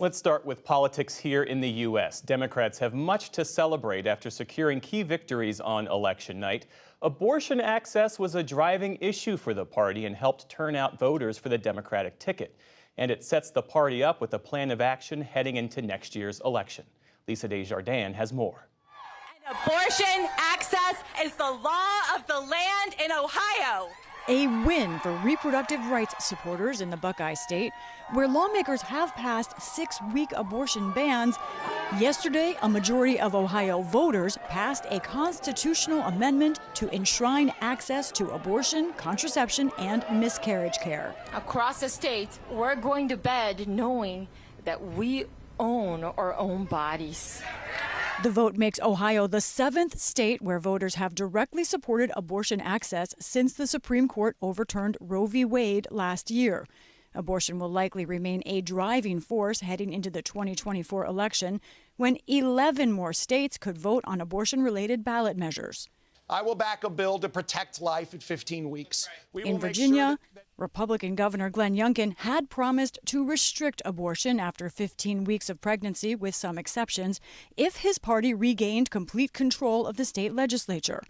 Let's start with politics here in the U.S. Democrats have much to celebrate after securing key victories on election night. Abortion access was a driving issue for the party and helped turn out voters for the Democratic ticket. And it sets the party up with a plan of action heading into next year's election. Lisa Desjardins has more. Abortion access is the law of the land in Ohio. A win for reproductive rights supporters in the Buckeye State, where lawmakers have passed 6-week abortion bans. Yesterday, a majority of Ohio voters passed a constitutional amendment to enshrine access to abortion, contraception, and miscarriage care. Across the state, we're going to bed knowing that we own our own bodies. The vote makes Ohio the 7th state where voters have directly supported abortion access since the Supreme Court overturned Roe v. Wade last year. Abortion will likely remain a driving force heading into the 2024 election, when 11 more states could vote on abortion-related ballot measures. I will back a bill to protect life at 15 weeks. In Virginia, Republican Governor Glenn Youngkin had promised to restrict abortion after 15 weeks of pregnancy, with some exceptions, if his party regained complete control of the state legislature.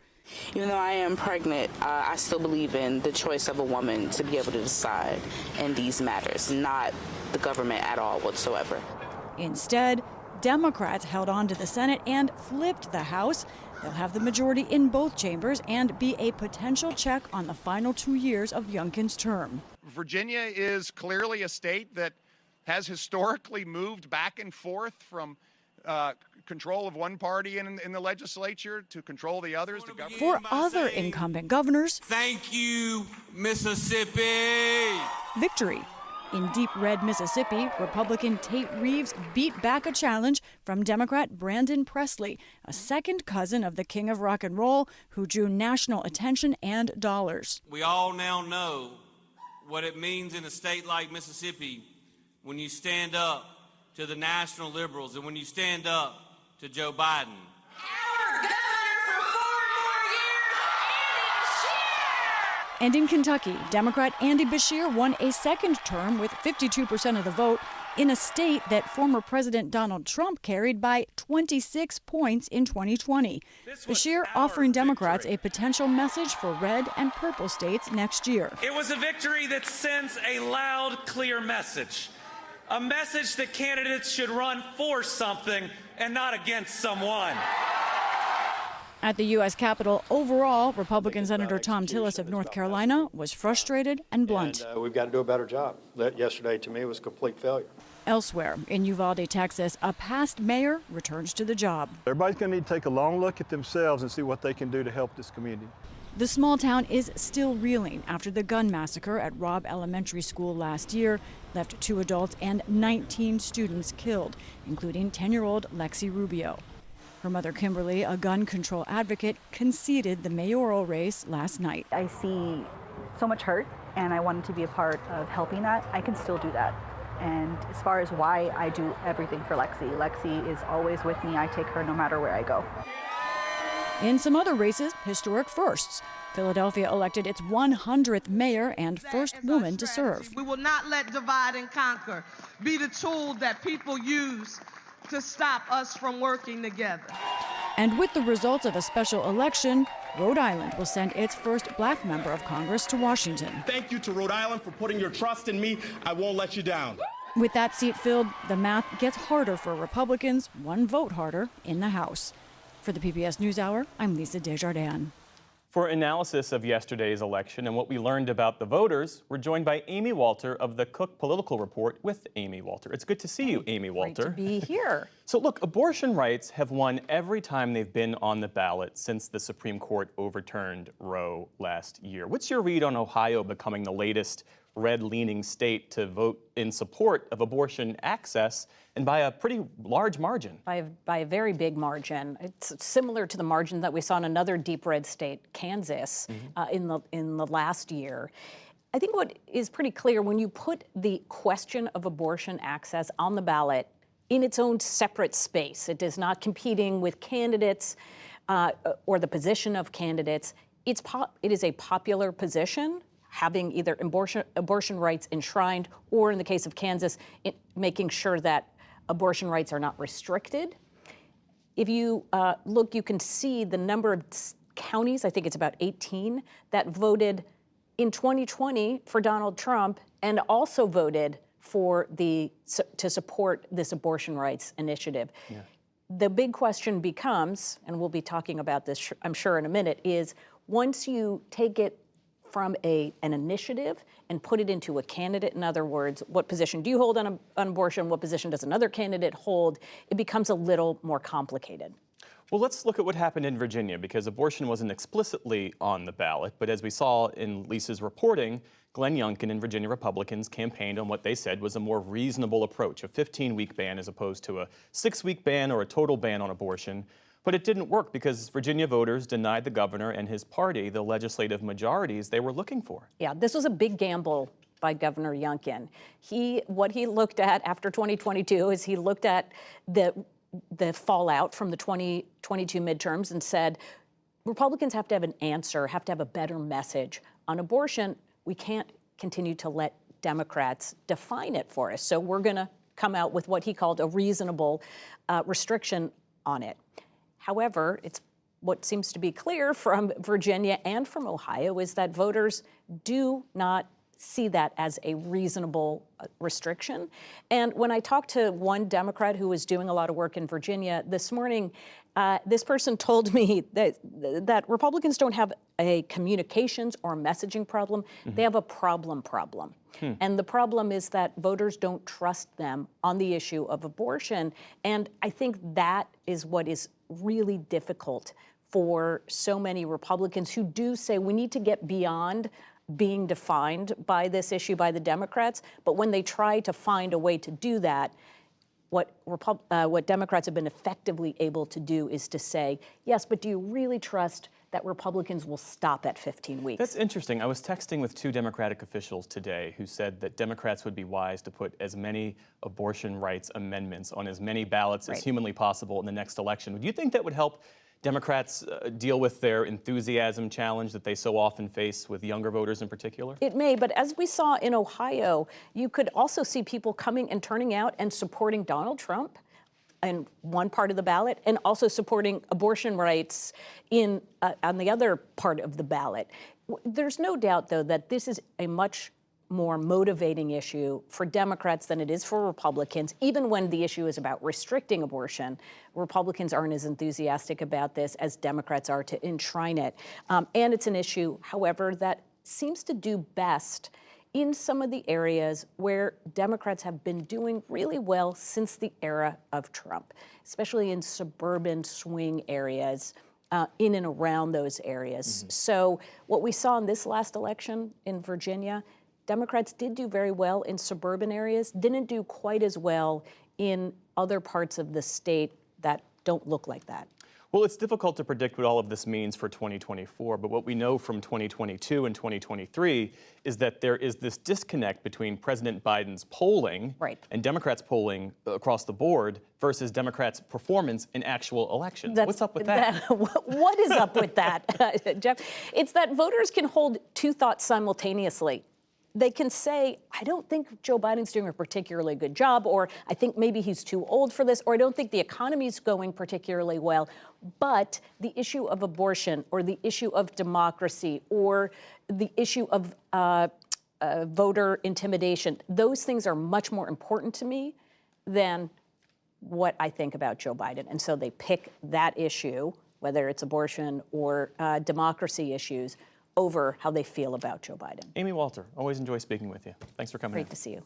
Even though I am pregnant, I still believe in the choice of a woman to be able to decide in these matters, not the government at all whatsoever. Instead, Democrats held on to the Senate and flipped the House. They'll have the majority in both chambers and be a potential check on the final 2 years of Youngkin's term. Virginia is clearly a state that has historically moved back and forth from control of one party in the legislature to control the others. For other incumbent governors, thank you, Mississippi. Victory. In deep red Mississippi, Republican Tate Reeves beat back a challenge from Democrat Brandon Presley, a second cousin of the king of rock and roll, who drew national attention and dollars. We all now know what it means in a state like Mississippi when you stand up to the national liberals and when you stand up to Joe Biden. And in Kentucky, Democrat Andy Beshear won a second term with 52% of the vote in a state that former President Donald Trump carried by 26 points in 2020. Beshear offering Democrats a potential message for red and purple states next year. It was a victory that sends a loud, clear message. A message that candidates should run for something and not against someone. At the U.S. Capitol, overall, Republican Senator Thom Tillis of North Carolina was frustrated and blunt. We've got to do a better job. Yesterday, to me, was a complete failure. Elsewhere, in Uvalde, Texas, a past mayor returns to the job. Everybody's going to need to take a long look at themselves and see what they can do to help this community. The small town is still reeling after the gun massacre at Robb Elementary School last year left 2 adults and 19 students killed, including 10-year-old Lexi Rubio. Her mother, Kimberly, a gun control advocate, conceded the mayoral race last night. I see so much hurt, and I wanted to be a part of helping that. I can still do that. And as far as why, I do everything for Lexi. Lexi is always with me. I take her no matter where I go. In some other races, historic firsts. Philadelphia elected its 100th mayor and first woman to serve. We will not let divide and conquer be the tool that people use to stop us from working together. And with the results of a special election, Rhode Island will send its first black member of Congress to Washington. Thank you to Rhode Island for putting your trust in me. I won't let you down. With that seat filled, the math gets harder for Republicans, one vote harder in the House. For the PBS NewsHour, I'm Lisa Desjardins. For analysis of yesterday's election and what we learned about the voters, we're joined by Amy Walter of the Cook Political Report with Amy Walter. It's good to see you, Amy Walter. Great to be here. So look, abortion rights have won every time they've been on the ballot since the Supreme Court overturned Roe last year. What's your read on Ohio becoming the latest red-leaning state to vote in support of abortion access, and by a pretty large margin? By a very big margin. It's similar to the margin that we saw in another deep red state, Kansas, in the last year. I think what is pretty clear, when you put the question of abortion access on the ballot in its own separate space, it is not competing with candidates or the position of candidates. It is a popular position, having either abortion rights enshrined, or in the case of Kansas, making sure that abortion rights are not restricted. If you look, you can see the number of counties, I think it's about 18, that voted in 2020 for Donald Trump and also voted for to support this abortion rights initiative. Yeah. The big question becomes, and we'll be talking about this, I'm sure, in a minute, is once you take it from an initiative and put it into a candidate, in other words, what position do you hold on abortion, what position does another candidate hold, it becomes a little more complicated. Well, let's look at what happened in Virginia, because abortion wasn't explicitly on the ballot, but as we saw in Lisa's reporting, Glenn Youngkin and Virginia Republicans campaigned on what they said was a more reasonable approach, a 15-week ban as opposed to a 6-week ban or a total ban on abortion. But it didn't work because Virginia voters denied the governor and his party the legislative majorities they were looking for. Yeah, this was a big gamble by Governor Youngkin. What he looked at after 2022 is he looked at the fallout from the 2022 midterms and said, Republicans have to have an answer, have to have a better message on abortion. We can't continue to let Democrats define it for us. So we're going to come out with what he called a reasonable restriction on it. However, it's what seems to be clear from Virginia and from Ohio is that voters do not see that as a reasonable restriction. And when I talked to one Democrat who was doing a lot of work in Virginia this morning, this person told me that Republicans don't have a communications or messaging problem. Mm-hmm. They have a problem. And the problem is that voters don't trust them on the issue of abortion. And I think that is what is really difficult for so many Republicans who do say we need to get beyond being defined by this issue by the Democrats, but when they try to find a way to do that, what Democrats have been effectively able to do is to say, yes, but do you really trust that Republicans will stop at 15 weeks? That's interesting. I was texting with two Democratic officials today who said that Democrats would be wise to put as many abortion rights amendments on as many ballots as humanly possible in the next election. Do you think that would help Democrats deal with their enthusiasm challenge that they so often face with younger voters in particular? It may, but as we saw in Ohio, you could also see people coming and turning out and supporting Donald Trump in one part of the ballot and also supporting abortion rights on the other part of the ballot. There's no doubt, though, that this is a much more motivating issue for Democrats than it is for Republicans. Even when the issue is about restricting abortion, Republicans aren't as enthusiastic about this as Democrats are to enshrine it. And it's an issue, however, that seems to do best in some of the areas where Democrats have been doing really well since the era of Trump, especially in suburban swing areas, in and around those areas. Mm-hmm. So what we saw in this last election in Virginia, Democrats did do very well in suburban areas, didn't do quite as well in other parts of the state that don't look like that. Well, it's difficult to predict what all of this means for 2024, but what we know from 2022 and 2023 is that there is this disconnect between President Biden's polling and Democrats' polling across the board versus Democrats' performance in actual elections. What's up with that? What is up with that, Jeff? It's that voters can hold two thoughts simultaneously. They can say, I don't think Joe Biden's doing a particularly good job, or I think maybe he's too old for this, or I don't think the economy's going particularly well. But the issue of abortion, or the issue of democracy, or the issue of voter intimidation, those things are much more important to me than what I think about Joe Biden. And so they pick that issue, whether it's abortion or democracy issues, over how they feel about Joe Biden. Amy Walter, always enjoy speaking with you. Thanks for coming in. Great to see you.